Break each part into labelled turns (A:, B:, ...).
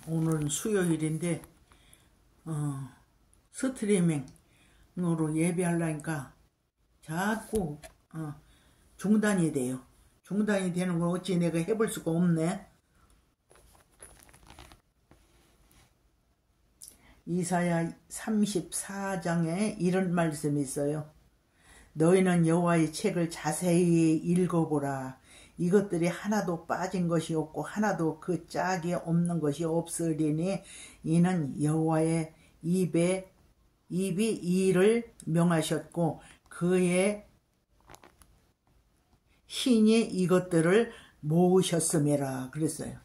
A: 오늘은 수요일인데 스트리밍으로 예배하려니까 자꾸 중단이 돼요. 중단이 되는 걸 어찌 내가 해볼 수가 없네. 이사야 34장에 이런 말씀이 있어요. 너희는 여호와의 책을 자세히 읽어보라. 이것들이 하나도 빠진 것이 없고 하나도 그 짝이 없는 것이 없으리니 이는 여호와의 입이 이를 명하셨고 그의 신이 이것들을 모으셨음이라 그랬어요.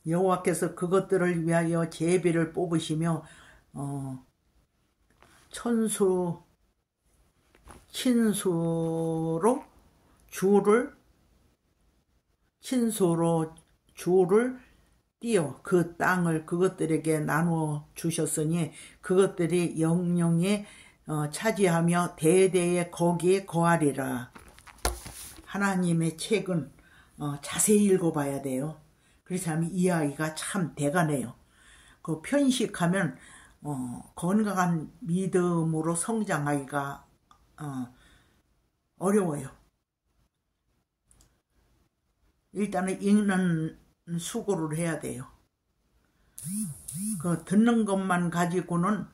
A: 여호와께서 그것들을 위하여 제비를 뽑으시며 친수로 줄을 띄어 그 땅을 그것들에게 나누어 주셨으니 그것들이 영영이 차지하며 대대에 거기에 거하리라. 하나님의 책은 자세히 읽어봐야 돼요. 그렇지 않으면 이해하기가 참 대가네요. 그 편식하면 건강한 믿음으로 성장하기가 어려워요. 일단은 읽는 수고를 해야 돼요. 그 듣는 것만 가지고는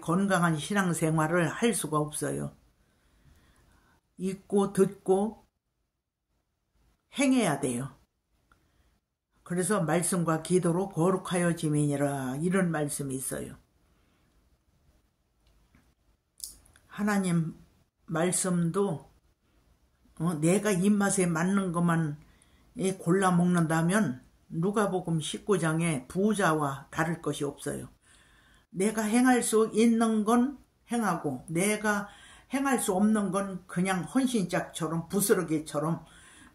A: 건강한 신앙생활을 할 수가 없어요. 읽고 듣고 행해야 돼요. 그래서 말씀과 기도로 거룩하여짐이니라 이런 말씀이 있어요. 하나님 말씀도 내가 입맛에 맞는 것만 골라 먹는다면 누가복음 19장에 부자와 다를 것이 없어요. 내가 행할 수 있는 건 행하고 내가 행할 수 없는 건 그냥 헌신짝처럼 부스러기처럼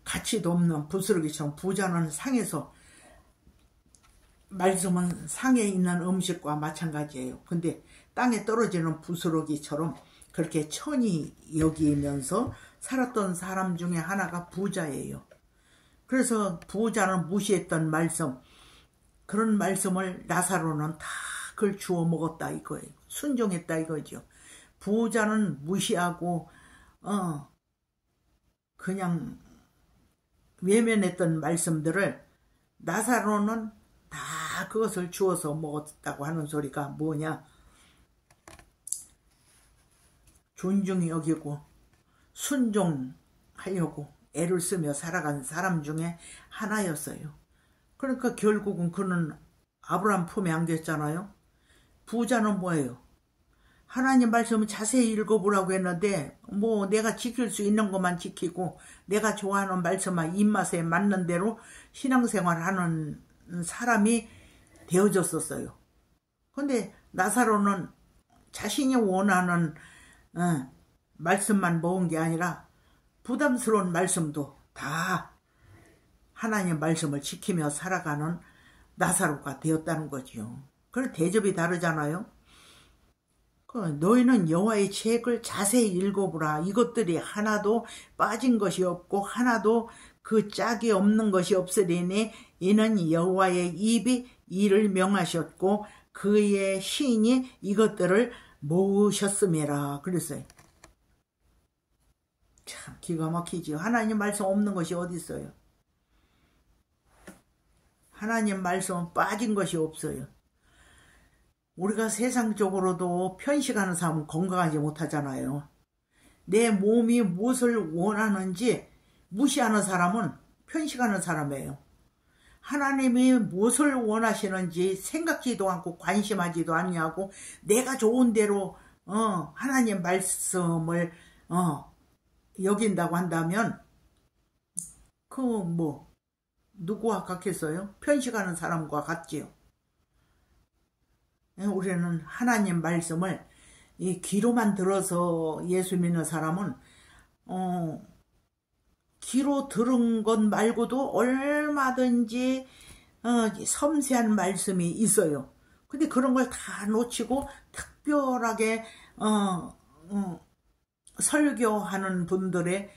A: 가치도 없는 부스러기처럼 부자는 상에서 말씀은 상에 있는 음식과 마찬가지예요. 근데 땅에 떨어지는 부스러기처럼 그렇게 천히 여기면서 살았던 사람 중에 하나가 부자예요. 그래서 부자는 무시했던 말씀, 그런 말씀을 나사로는 다 그걸 주워 먹었다 이거예요. 순종했다 이거죠. 부자는 무시하고 그냥 외면했던 말씀들을 나사로는 다 그것을 주워서 먹었다고 하는 소리가 뭐냐? 존중히 여기고 순종하려고 애를 쓰며 살아간 사람 중에 하나였어요. 그러니까 결국은 그는 아브라함 품에 안겼잖아요. 부자는 뭐예요? 하나님 말씀을 자세히 읽어보라고 했는데 뭐 내가 지킬 수 있는 것만 지키고 내가 좋아하는 말씀만 입맛에 맞는 대로 신앙생활하는 사람이 되어졌었어요. 근데 나사로는 자신이 원하는 말씀만 먹은 게 아니라 부담스러운 말씀도 다 하나님 말씀을 지키며 살아가는 나사로가 되었다는 거지요. 그럼 대접이 다르잖아요. 너희는 여호와의 책을 자세히 읽어보라. 이것들이 하나도 빠진 것이 없고 하나도 그 짝이 없는 것이 없으리니 이는 여호와의 입이 이를 명하셨고 그의 신이 이것들을 모으셨음이라 그랬어요. 참 기가 막히지요. 하나님 말씀 없는 것이 어디 있어요? 하나님 말씀은 빠진 것이 없어요. 우리가 세상적으로도 편식하는 사람은 건강하지 못하잖아요. 내 몸이 무엇을 원하는지 무시하는 사람은 편식하는 사람이에요. 하나님이 무엇을 원하시는지 생각지도 않고 관심하지도 않냐고 내가 좋은 대로 하나님 말씀을 여긴다고 한다면 그 뭐 누구와 같겠어요? 편식하는 사람과 같지요. 우리는 하나님 말씀을 이 귀로만 들어서 예수 믿는 사람은 귀로 들은 것 말고도 얼마든지 섬세한 말씀이 있어요. 근데 그런 걸 다 놓치고 특별하게 설교하는 분들의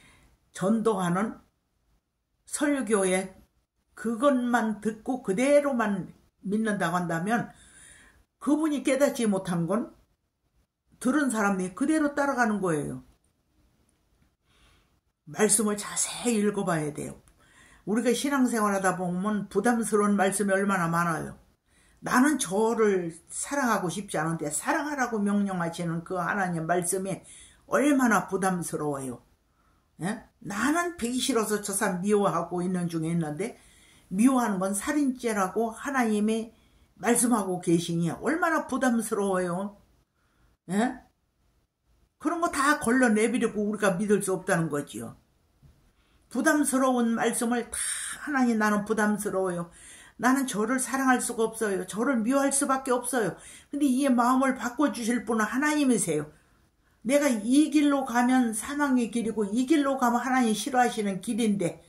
A: 전도하는 설교의 그것만 듣고 그대로만 믿는다고 한다면 그분이 깨닫지 못한 건 들은 사람이 그대로 따라가는 거예요. 말씀을 자세히 읽어봐야 돼요. 우리가 신앙생활 하다 보면 부담스러운 말씀이 얼마나 많아요. 나는 저를 사랑하고 싶지 않은데 사랑하라고 명령하시는 그 하나님 말씀이 얼마나 부담스러워요. 예? 나는 배기 싫어서 저 사람 미워하고 있는 중에 있는데 미워하는 건 살인죄라고 하나님이 말씀하고 계시니 얼마나 부담스러워요. 예? 그런 거 다 걸러 내비려고 우리가 믿을 수 없다는 거지요. 부담스러운 말씀을 다 하나님 나는 부담스러워요. 나는 저를 사랑할 수가 없어요. 저를 미워할 수밖에 없어요. 근데 이 마음을 바꿔주실 분은 하나님이세요. 내가 이 길로 가면 사망의 길이고 이 길로 가면 하나님이 싫어하시는 길인데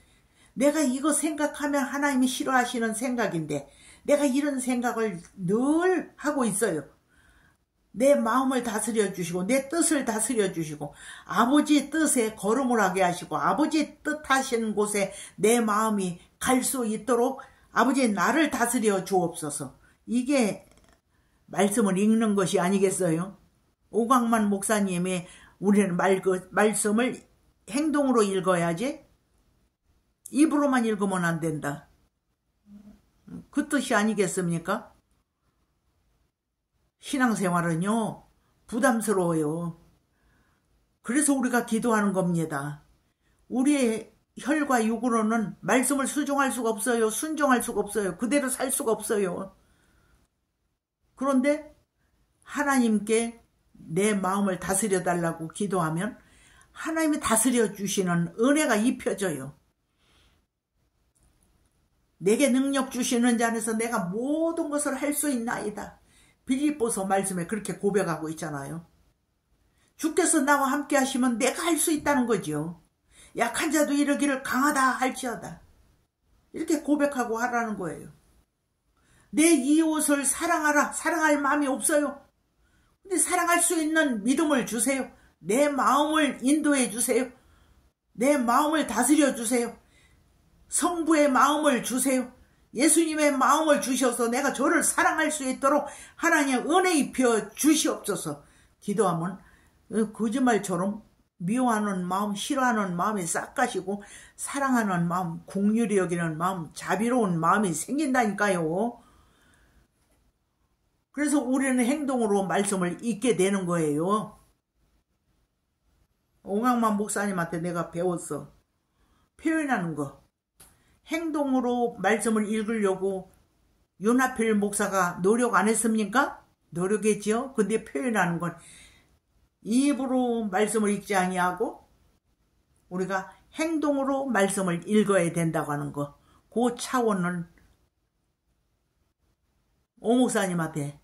A: 내가 이거 생각하면 하나님이 싫어하시는 생각인데 내가 이런 생각을 늘 하고 있어요. 내 마음을 다스려 주시고 내 뜻을 다스려 주시고 아버지 뜻에 걸음을 하게 하시고 아버지 뜻하신 곳에 내 마음이 갈 수 있도록 아버지 나를 다스려 주옵소서. 이게 말씀을 읽는 것이 아니겠어요? 오광만 목사님의 우리는 말씀을 행동으로 읽어야지 입으로만 읽으면 안 된다. 그 뜻이 아니겠습니까? 신앙생활은요 부담스러워요. 그래서 우리가 기도하는 겁니다. 우리의 혈과 육으로는 말씀을 수종할 수가 없어요. 순종할 수가 없어요. 그대로 살 수가 없어요. 그런데 하나님께 내 마음을 다스려 달라고 기도하면 하나님이 다스려 주시는 은혜가 입혀져요. 내게 능력 주시는 자 안에서 내가 모든 것을 할 수 있나이다. 빌립보서 말씀에 그렇게 고백하고 있잖아요. 주께서 나와 함께 하시면 내가 할 수 있다는 거죠. 약한 자도 이르기를 강하다 할지어다. 이렇게 고백하고 하라는 거예요. 내 이웃을 사랑하라. 사랑할 마음이 없어요. 근데 사랑할 수 있는 믿음을 주세요. 내 마음을 인도해 주세요. 내 마음을 다스려 주세요. 성부의 마음을 주세요. 예수님의 마음을 주셔서 내가 저를 사랑할 수 있도록 하나님 은혜 입혀 주시옵소서. 기도하면 거짓말처럼 미워하는 마음, 싫어하는 마음이 싹 가시고 사랑하는 마음, 긍휼히 여기는 마음, 자비로운 마음이 생긴다니까요. 그래서 우리는 행동으로 말씀을 읽게 되는 거예요. 오광만 목사님한테 내가 배웠어. 표현하는 거. 행동으로 말씀을 읽으려고 윤하필 목사가 노력 안 했습니까? 노력했지요. 근데 표현하는 건 입으로 말씀을 읽지 아니하고 우리가 행동으로 말씀을 읽어야 된다고 하는 거. 그 차원은 오 목사님한테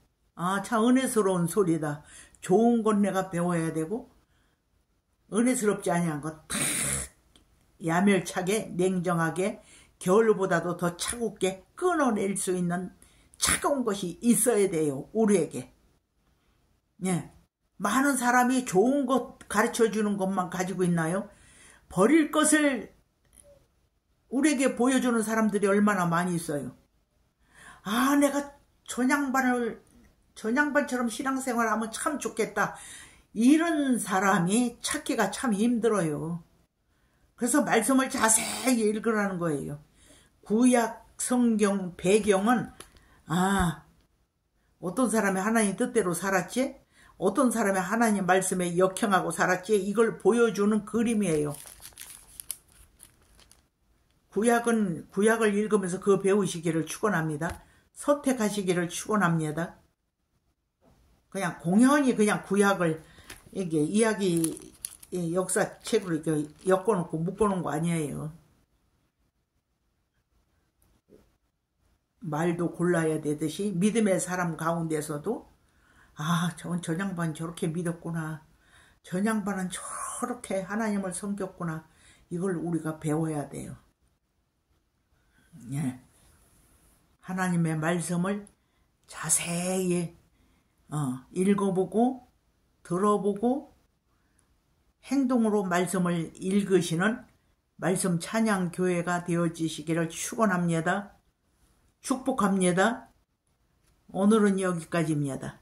A: 참 은혜스러운 소리다. 좋은 건 내가 배워야 되고 은혜스럽지 아니한 거 다 야멸차게 냉정하게 겨울보다도 더 차갑게 끊어낼 수 있는 차가운 것이 있어야 돼요. 우리에게. 예. 많은 사람이 좋은 것 가르쳐주는 것만 가지고 있나요? 버릴 것을 우리에게 보여주는 사람들이 얼마나 많이 있어요. 내가 전양반처럼 신앙생활하면 참 좋겠다. 이런 사람이 찾기가 참 힘들어요. 그래서 말씀을 자세히 읽으라는 거예요. 구약 성경 배경은 어떤 사람이 하나님 뜻대로 살았지? 어떤 사람이 하나님 말씀에 역행하고 살았지? 이걸 보여주는 그림이에요. 구약을 읽으면서 그거 배우시기를 축원합니다. 선택하시기를 축원합니다. 그냥 공연히 그냥 구약을 이게 이야기 역사책으로 이렇게 엮어놓고 묶어놓은 거 아니에요. 말도 골라야 되듯이 믿음의 사람 가운데서도 저 양반 저렇게 믿었구나. 저 양반은 저렇게 하나님을 섬겼구나. 이걸 우리가 배워야 돼요. 예. 하나님의 말씀을 자세히 읽어보고 들어보고 행동으로 말씀을 읽으시는 말씀 찬양 교회가 되어지시기를 축원합니다. 축복합니다. 오늘은 여기까지입니다.